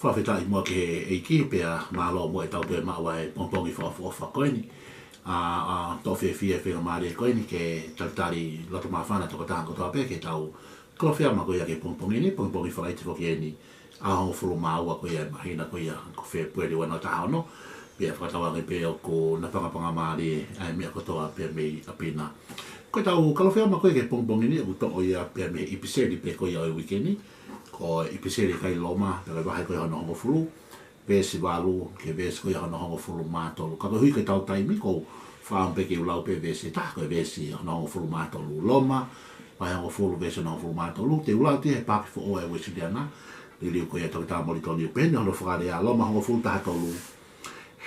whawheta I mua ke e ki pia malo mo e tau pe maua e pongpongi whaofa koeni. Tō whia whenga maare koeni ke tautari loto mawhana toko tāng kotoa pe ke tau klowhia ma koia ke pongpongi ni, pongpongi whalaiti whoki e ni a hongo fulu maua koia e mahina koia ko whea pueri wana taha ono. Pia whakatawangi pe o ko na pangapanga maare ai mea kotoa pe mei apina. Koe tau kalowhia ma koia ke pongpongi ni, e utongo ia pe mei ipiseri pe koia o wikeni. Ko ipiseri kai loma, pe wahi koia hono hongo fulu. Vesi walu, ke vesi koia hono hongo fulu mātolu. Kako hui ke tau taimi ko whaampe ke ulau pe vesi tā, koe vesi hono hongo fulu mātolu loma. Wahi hongo fulu vesi hono hongo fulu mātolu. Te ulau te he papi fo oe wesi diana. Liliu koia toki tā mori toni upeni, hono whakare a loma hongo fulu taha tolu.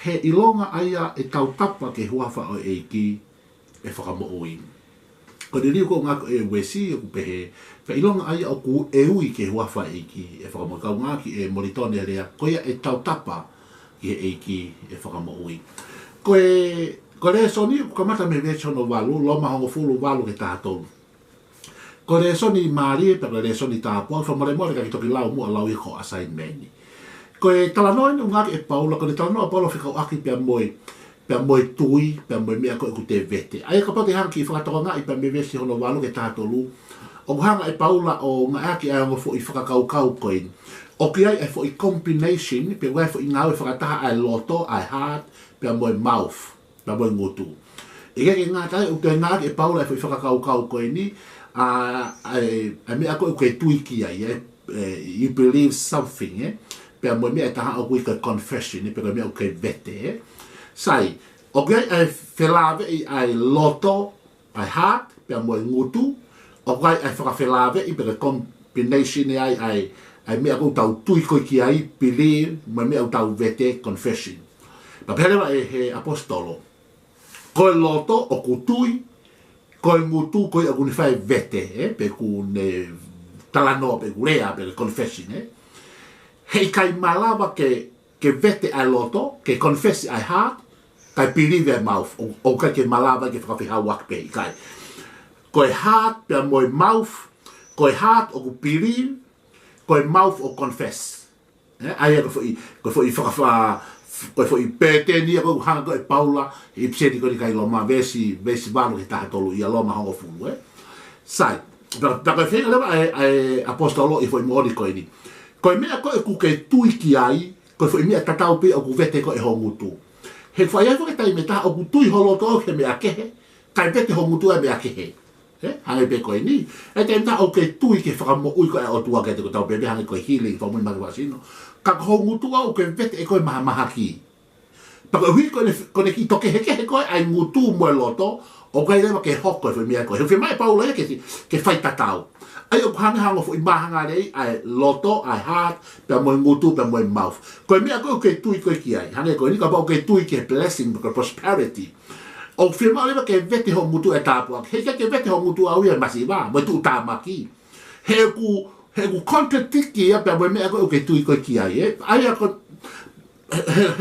He ilonga aia e tau tapa ke huafa o e ki e whakamo ui. Ko ni liu ko ngako e wesi o kupehe, ka ilonga aia o ku e ui ke huafa e ki e whakamo kau ngaki e moritone rea, koia e tau tapa ki e ki e whakamo ui. Ko rea soni, ka mata me vechono walu, loma hongo fulu walu ke taha tolu. Ko rea soni maari, pe rea soni tāpua, whamare more ka ki toki lau mua lau i ko asain meni. Ko e talanoe ni ngaki e paula, ko e talanoe paula whikau aki pia moe, pia moe tui, pia moe mea koe ku te vete. Ai ka pati hanki i whakatoko ngā i pia me vesi hono walu ke tātolu. O hanga e paula o ngā aki ai ongo fo i whakakau koin. O ki ai e fo i combination, pia wai fo i ngāu e whakataha ai loto, ai heart, pia moe mouth, pia moe ngutu. I keke ngā tai, u te ngāki e paula e fo i whakakau koin ni, a mea koe koe tui ki ai, you believe something, pia moe mea taha o kui ka confession, pia mea o koe vete, Sai, o gai ai whelawe i ai loto, ai heart, pia moe ngutu, o gai ai whakawhelawe i pera combination ai mea kou tau tui koi ki ai, believe, mea o tau vete, confession. Pa perewa e he apostolo. Koe loto o ku tui, koe ngutu, koe a kuni whai vete, pe ku ne talanoa, pe ku rea, pe confession. Hei kai malawa ke vete ai loto, ke confess ai heart, kai believe ai mouth, o kai ke malawa ke whakawhiha wak pe i kai. Koe heart pia moe mouth, koe heart o ku believe, koe mouth o confess. Ai koe fo i whakawha, koe fo i pēteni, koe hanga koe paula, i pseti koe ni kai loma, vesi wano ke taha tolu i a loma hongo fulu. Sai, koe whenga lewa ai apostolo i fo i mori koe ni. Koe mea koe ku ke tui ki ai, koe fo i mea tatau pe o ku vete koe hongutu. He whai ai whaketai me taha o ku tui holoto o ke mea kehe, kai vete hongutu e mea kehe. Hange pe koe ni. E te mta o ke tui ke whakamo ui koe o tua ke te ko tau pepe, hange koe healing, whamui maki wasino. Ka hongutu o ke vete e koe maha maha ki. Paka hui kone ki toke he kehe koe, ai ngutu moe loto, o kai rewa ke hoko e whi mea koe. He whi mai paula e ke whai tatau. Ai o hange hango fo i mahanga rei, ai loto, ai heart, pia moe ngutu, pia moe mouth. Koe mea koe ke tui koe ki ai. Hange koe ni ka pao ke tui ke blessing, ke prosperity. O whima lewa ke vete ho ngutu e tāpua. He ke vete ho ngutu au ia masi wā, moe tu tāmaki. He ku contradicti ia pia moe mea koe ke tui koe ki ai. Ai a koe,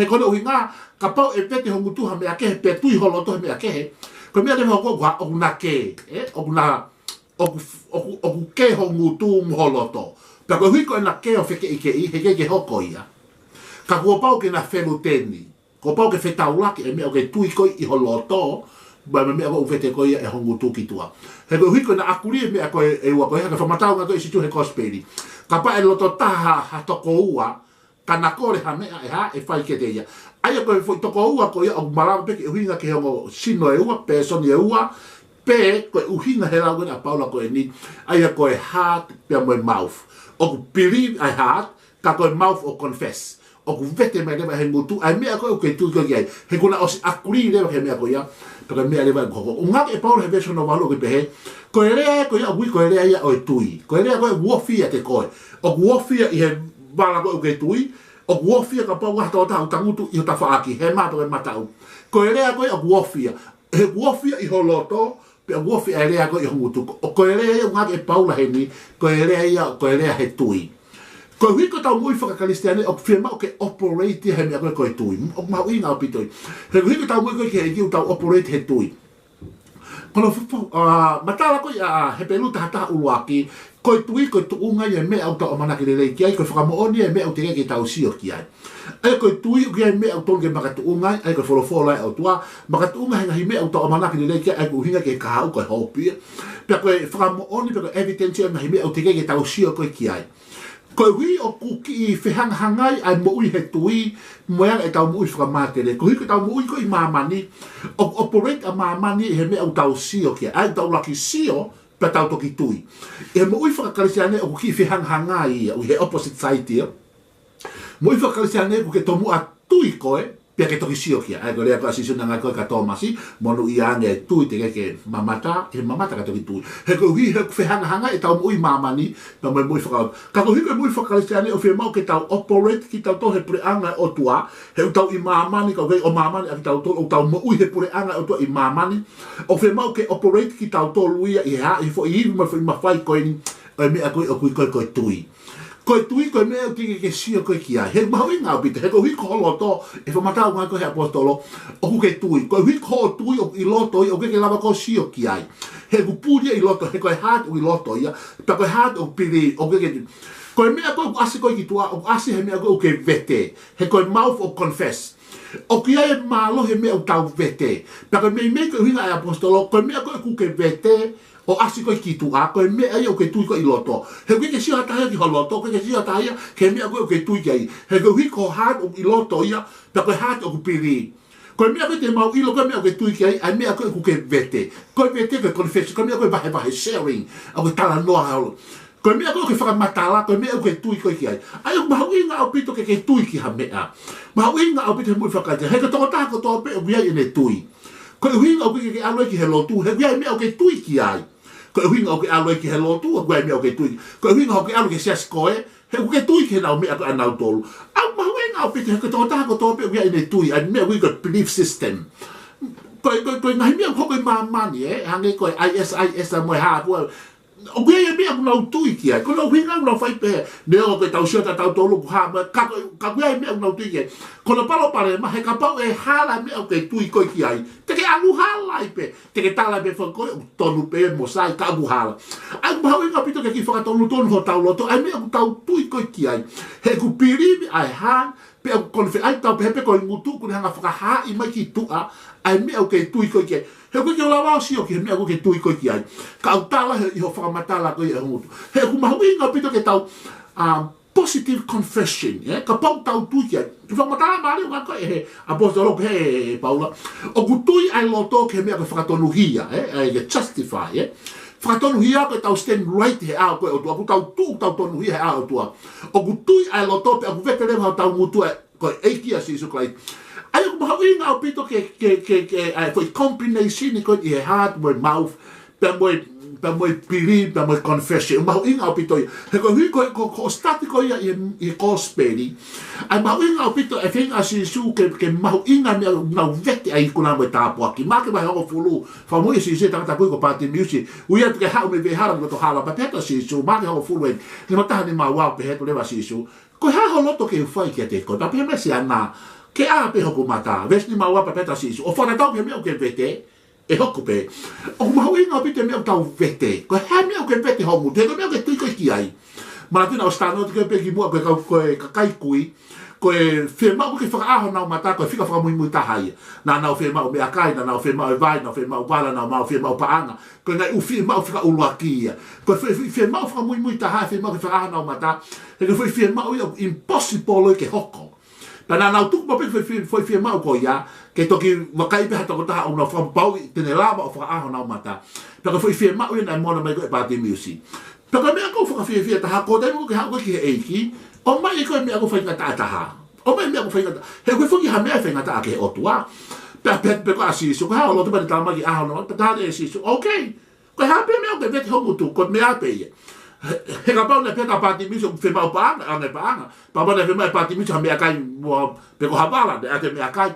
he kone ui ngā, ka pao e vete ho ngutu ha mea kehe, pia tui ho loto ha mea kehe. Koe mea lewa ho koe o kuna ke, o kuna o ku ke ho ngutu mholoto. Pea koe hui koe na ke o whike ike i, he ke hoko ia. Ka kua pau ke na whenu teni. Kua pau ke whetaulaki e mea o ke tui koe i holoto, ba mea koe uwhete koe ia e ho ngutu ki tua. He koe hui koe na akuri e mea koe e ua koe, haka whamatau ngā koe i situ he kosperi. Ka pa e loto taha ha toko ua, ka na kore ha mea e ha e whai ke te ia. Aia koe fwoi toko ua koe ia o marawa peke e huinga ke hongo sino e ua, pesoni e ua, pe koe uhinga he rau a paula koe ni, aia koe heart pia moe mouth. O ku believe ai heart, ka koe mouth o confess. O ku vete mea lewa he ngutu, ai mea koe uke tui koe ki ai. He kuna osi akuri lewa he mea koe ia, paka mea lewa e koko. Ungake e paula he veso no walo ke pehe, koe rea koe ia ui koe rea ia oe tui. Koe rea koe uofia te koe. O ku uofia i he wala koe uke tui, o ku uofia ka pau wahata o tahu tangutu i o tawhaaki, he mato e matau. Koe rea koe o ku uofia. He uofia i holoto, pia wofi e rea koe i hongutu. O koe rea ia ngake e paula he ni, koe rea ia, koe rea he tui. Koe hui ko tau mui whakakalistiane, o whia o ke operate he mea koe tui. O mau i ngā pitoi. He hui ko tau mui koe ke he kiu tau operate he tui. Kono matala koe he pelu taha uluaki, Koe tui, koe tuunga i e mea au tau amana ki lelei ki ai, koe whakamooni e mea au te kei tau sio ki ai. Ai koe tui ki ai mea au tonu ke makatuunga ai, koe wholofola ai au tua, makatuunga henga hi mea au tau amana ki lelei ki ai, koe uhinga ke kahau koe hopia. Pea koe whakamooni, pea koe evidence e hi mea au te kei tau sio koe ki ai. Koe hui o kuki i whihangahangai ai moui he tui, moeanga e tau moui whakamātere. Koe hui ko tau moui ko i mamani, o operate a mamani he mea au tau sio ki ai, tau laki sio, pa tau toki tui. E mo ui whakarisiane o ki whihanghanga ia, o he opposite side ia. Mo ui whakarisiane o ke tomu a tui koe, pia ke toki sio kia. Ai ko lea ko asisio na ngai koe ka tōmasi, monu i ane tui te ke mamata, e mamata ka toki tui. He ko hui he whihanghanga e tau mo ui mamani, pa mo ui whakau. Ka ko hui ko mo ui whakarisiane o whia mau ke tau operate ki tau tohe preanga o tua, he u tau i mamani, ka o mamani a ki tau tolu, o tau mo ui he preanga o tua i mamani, o whia mau ke operate ki tau tolu ia i ha, i fo i hivi ma whai koe ni, o mea koe o koe tui. Koe tui koe mea o tiki ke sio koe ki ai. He maho i ngā pita, he koe hui ko loto, e whamatau ngai koe he apostolo, o ku ke tui. Koe hui ko tui o i loto i, o ke lava ko sio ki ai. He kupuria i loto, he koe hat o i loto ia, pa koe hat o piri, o ke koe mea koe asi koe ki tua, o asi he mea koe o ke vete. He koe mouth o confess. O ki ai malo he mea o tau vete. Pa koe mei koe hinga e apostolo, koe mea koe ku ke vete, o asi koe ki tu a, koe mea ia o ke tui ko i loto. He koe ke sio hatahia ki ho loto, koe ke sio hatahia, ke mea koe o ke tui ki ai. He koe hui ko hat o i loto ia, pa koe hat o ku piri. Koe mea koe te mau ilo, koe mea o ke tui ki ai, ai mea koe ku ke vete. Koe vete koe confession, koe mea koe vahe sharing, a koe tala noa halo. Koe mea koe whakamatala, koe mea koe tui koe ki ai. Ai o mahu inga au pito ke tui ki ha mea. Mahu inga au pito he mui whakaita. He ka toko tāko tō pe o biai ene tui. Koe huinga au ke aloi ki he lotu, he biai mea o ke tui ki ai. Koe huinga au ke aloi ki he lotu, o biai mea o ke tui. Koe huinga au ke aloi ki sias koe, he ke tui ki he nau mea koe anau tolu. Au mahu inga au pito he ka toko tāko tō pe o biai ene tui. Ai mea hui koe belief system. Koe ngahi mea koe mamani, hange koe ISIS a moe hapua. O bia ia mea kuna utui ki ai, kuna uhinga kuna whai pehe, mea o ke tau siota tau tolu ku haa, ka bia ia mea kuna utui ki ai, kuna palo pare ma he ka pau e hala mea o ke tui koi ki ai, te ke alu hala i pe, te ke tala me whakoi, tonu pe, mosai, ka alu hala. Ai mahau inga pito ke ki whakatonu tonu ho tau loto, ai mea ku tau tui koi ki ai, he ku pirimi ai haan, pe au konfe ai tau pehe pe koi ngutu, kune hanga whakahaa i mai ki tua, ai mea o ke tui koi ki ai. He koe ke o lawa o sio ki he mea koe ke tui koe ki ai. Ka au tala he iho whakamatala koe e hungutu. He ku mahu inga pito ke tau positive confession. Ka pau tau tui ki ai. Ki whakamatala maari o ngako e he apostolo he Paula. O ku tui ai loto ke he mea koe whakatonu hia. Ai ke justify. Whakatonu hia koe tau stand right he ao koe o tua. Ku tau tu tau tonu hia he ao tua. O ku tui ai loto pe a ku vete lewa tau mutua koe eikia si isu klai. Ai ko mahau inga o pito ke foi combination ni ko i heart with mouth pa mo piri pa mo confession mahau inga o pito he ko hui ko statiko ia i gospeli ai mahau inga o pito e finga si su ke mahau inga na vete ai kuna mo tapo aki ma ke vai ho fulu fa mo si se tanga ko party music u ia ke hau me ve hala ko hala pa peto si su ma ke ho fulu ni mata ni ma wa pe he to le va si su ko ha ho loto ke fai ke te ko pa pe me si ana ke a pe hoko mata, vesi ni maua papeta sisu. O whanatau pe mea o ke vete, e hoko pe. O mahu inga o pite mea o tau vete. Ko hea mea o ke vete homu, te mea o ke tui koe ki ai. Mana tina o stano, te koe pe ki mua koe kakai kui, koe whemau ke whakaaho nau mata, koe whika whakamui tahai. Nā nau whemau mea kai, nā nau whemau e vai, nā whemau wala, nā mau whemau paanga. Koe ngai u whemau whika ulua kia. Koe whemau whakamui tahai, whemau ke whakaaho nau mata. He koe whemau i impossible ke hoko. Pana nau tuku mape foi fia mau ko ia ke toki wakai pe hatako taha una from pau tene lava o fa aho nau mata. Paka foi fia mau ina mona mai ko e party music. Paka mea ko fa fia taha ko dai mo ke ha ko ki eiki. O mai ko mea ko fa ngata taha. O mai mea ko fa ngata. He ko foi ha mea fa ngata ke o tua. Pe ko asi so ha lo to pa tama ki aho no ta de si so. Okay. Ko ha pe mea ko vet ho mutu ko mea pe. He ka pau na peta party music fe mau paanga ane paanga pa bona fe mai party music me akai mo pe ko habala de ate me akai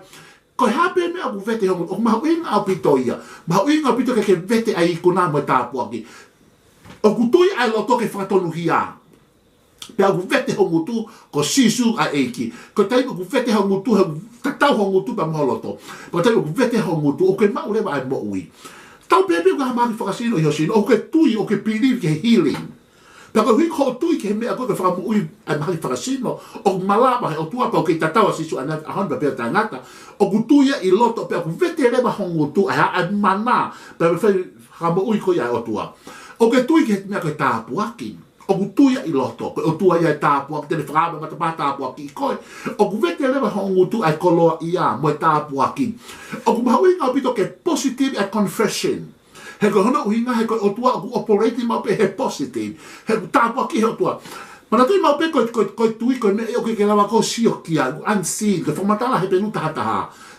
ko hape me abu vete ho o ma winga au pitoia ma winga pito ke vete ai kuna mo tapu aki o kutui ai lo toke fatonu hia pe abu vete ho mutu ko sisu a eiki ko tai ko vete ho mutu ta tau ho mutu pa mo loto ko tai ko vete ho mutu o ke ma ule ba mo ui tau pepe ko ha ma fakasino yo sino o ke tui o ke believe ke healing Pe ko hui ko tui ke mea ko fa mo ui ai mai fa sino o malaba o tua pa ke tatawa si su ana a honda pe tangata o kutuia I loto pe ko vete le ba hongo tu a mana pe fa ha mo ui ko ya o tua o ke tui ke mea ko tapu aki o kutuia I loto o tua ya tapu ak te fa ba ta tapu aki ko o ku vete le ba hongo tu ai kolo ia mo tapu aki o ku ba ui nga pito ke positive a confession he ko hona uhinga he ko o tua ku operating ma pe he positive he tapu ki he tua mana tu ma pe ko tui ko me o ke lava ko sio ki a unseen ko formatala he penu ta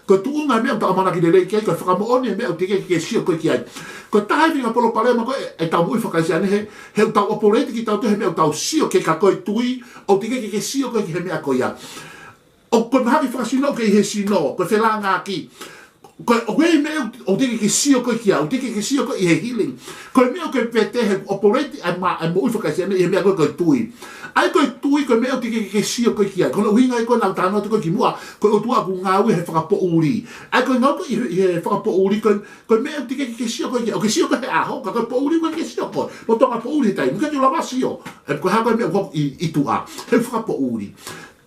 ko tu nga me ta mana ki le ke ko fa mo oni me o te ke sio ko ki ai ko ta he vinga polo pale ma ko e ta mu fa ka jane he ta operating ki ta te me o ta sio ke ka ko tui o te ke sio ko ki he me a ko ya o ko ma ha fa sino ke he sino ko fe langa ki ko o me o te ke sio ko ki au te ke sio ko I he healing ko me o ke pete he operate ai ma mo fa ka sene he me ko tui ai ko tui ko me o te ke sio ko ki ko no hinga ko na tano ko ki mua ko o tua ku nga we he fa po uri ai ko no ko he fa po uri ko me o te ke sio ko ki o ke sio ko he a ho ko po uri ko ke sio ko no to po uri tai mo ka tu la sio e ko ha ko me ko I tu a he fa po uri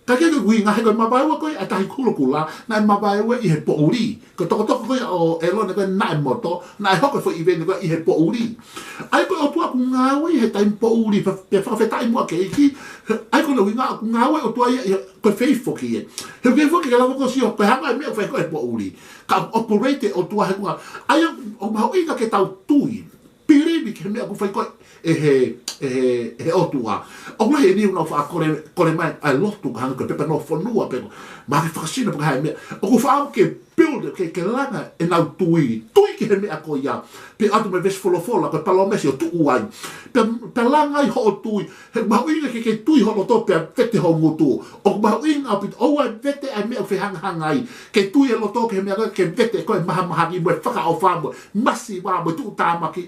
ka ke gui nga he ko mabai wa ko a tai kulo kula na mabai wa I he po uri ko to ko o elo na ko na moto na ho ko fo I ven ko I he po uri ai ko o tua ku nga wa he tai po uri pe fa fe tai mo ke ki ai ko no nga ku nga wa o tua ko faithful ki he ke fo ke la ko si o pe ha me fa ko po uri ka operate o tua he ku ai o ma o inga ke tau tui piribi ke me ko fa ko he o tua o ma he ni no fa kore mai ai lotu ka ko pe no fo nua pe ma ke fa sino pa me o ko fa ke build ke langa e na tui ke me a ko ya pe atu me ves folo fola ko palome si o tu uai pe langa I ho tui he ma ui ke tui ho to pe tete ho mutu o ma ui na pit o ai vete ai me o fe hang ai ke tui e lo to ke me ke vete ko ma ki mo fa ka o fa mo masi wa mo tu ta ma ki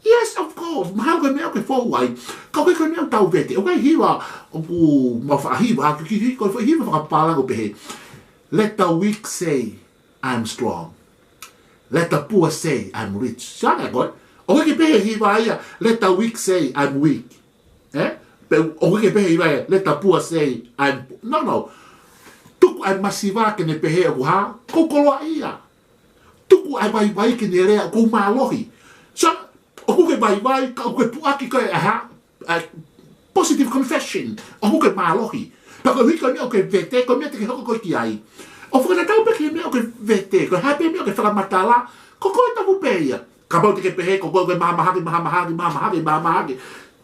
yes, of course. Mahal ko mea ke fōwai. Kau ke mea tau vete. O kai hiwa, o ku mawha hiwa, ko hiwa whakapālango pehe. Let the weak say, I'm strong. Let the poor say, I'm rich. Sāna kot. O ke pehe hiwa ia, let the weak say, I'm weak. O ke pehe hiwa ia, let the poor say, I'm... No. Tuku ai masiwa ke ne pehe o ha, kou koloa ia. Tuku ai vai ke ne rea, kou mālohi. O kuke vai, ka o kuke puaki ka positive confession. O kuke mālohi. Pa ko hika mea o ke vete, ko mea te ke hoko ko ki ai. O whakana tau peke mea o ke vete, ko hape mea o ke whakamatala, ko koe tamu peia. Ka mau te ke pehe, ko koe mahamahagi.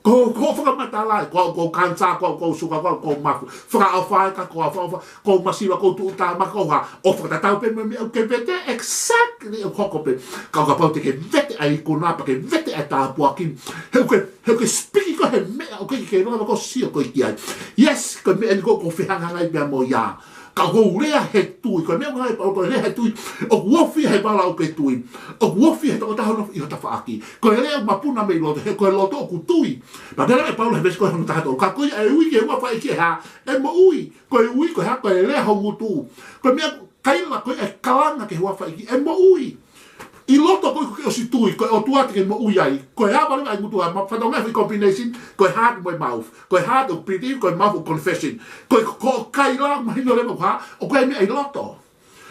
Ko whakamatala, ko kansa, ko suka, ko mafu. Whakaawhai ka, ko masiwa, ko tuuta, ko ha. O whakana tau pe mea o ke vete, exactly o hoko pe. Ka pau te ke vete ai kunapa, ke vete ai tāpuakin. Heu ke spiki ko he mea, o ke ronga ko sio ko iki ai. Yes, ko mea ni ko whihangangai mea mo ia. Ka ko rea he tui, ko mea ngai pa ko rea he tui, o wofi he bala o ke tui. O wofi he toko tahono I hota whaaki. Ko rea mapuna me loto, he ko loto o ku tui. Pa tera me paulo he besi ko he tahato. Ka koe e ui ke ua whai ke ha, e mo ui. Ko e ui ko ha, ko e rea hongu tu. Ko mea kaila ko e kalanga ke hua whai ke, e mo ui. I loto ko o si tui, ko o tuate ke mo ui ai. Ko e hawari ai mutu ai, whanau ngai combination, ko e heart mo mouth. Ko e heart o pretty, ko e mouth o confession. Ko e kai la, mahino le mo ha, o ko e me ai loto.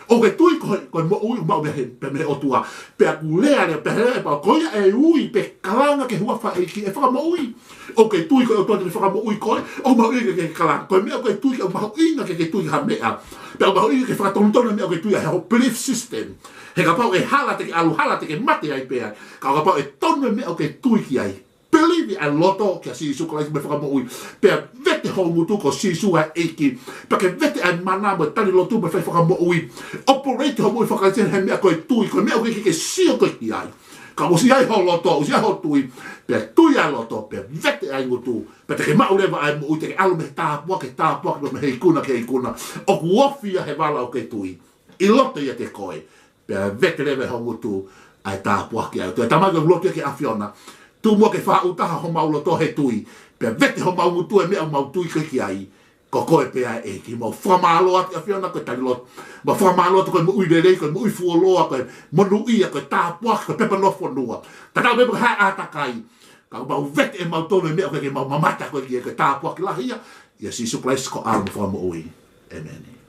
O ke tui ko e mo ui mau pe me o tua. Pe a kulea le, pe hele pa, ko e ui, pe kalanga ke hua whae ki, e whaka mo ui. O ke tui ko e o tuate le whaka mo ui ko e, o mau ui ke kalanga. Ko e mea ko e tui, o mau inga ke tui ha mea. Pe o mau ui ke whakatongtona mea o ke tui ha o belief system. He ka pau e hala te ke alu, hala te ke mate ai pēa. Ka pau e tonu mea o ke tui ki ai. Believe a loto kia sisu ko lai me whaka mo ui. Pea vete ho mutu ko sisu a eiki. Pea ke vete a mana mo tani lotu me whaka mo ui. Operate ho mui whakaisen he mea koe tui. Ko mea o ke sio koe ki ai. Ka usi ai ho loto, usi ai ho tui. Pea tui a loto, pea vete ai mutu. Pea te ke maurewa ai mo ui, te ke alu me tāpua, no me heikuna ke heikuna. O kuofia he wala o ke tui. I loto ia te koe. Pea vete lewe hongu tu ai tāpua ki au. Tua tamaga ulotia ki awhiona. Tu mua ke wha utaha ho maulo to he tui. Pea vete ho maungu tu e mea mau tui ki ai. Ko koe pea e ki mau whamaloa ki awhiona koe tani lot. Ma whamaloa koe mo ui lelei, koe mo ui fuoloa, koe monu ia, koe tāpua, koe pepa nofo nua. Tatau pepa hai atakai. ka mau vete e mau tolu me o ke mau mamata ko ki ke ta po ki la ia ia si su place ko al mo ui amen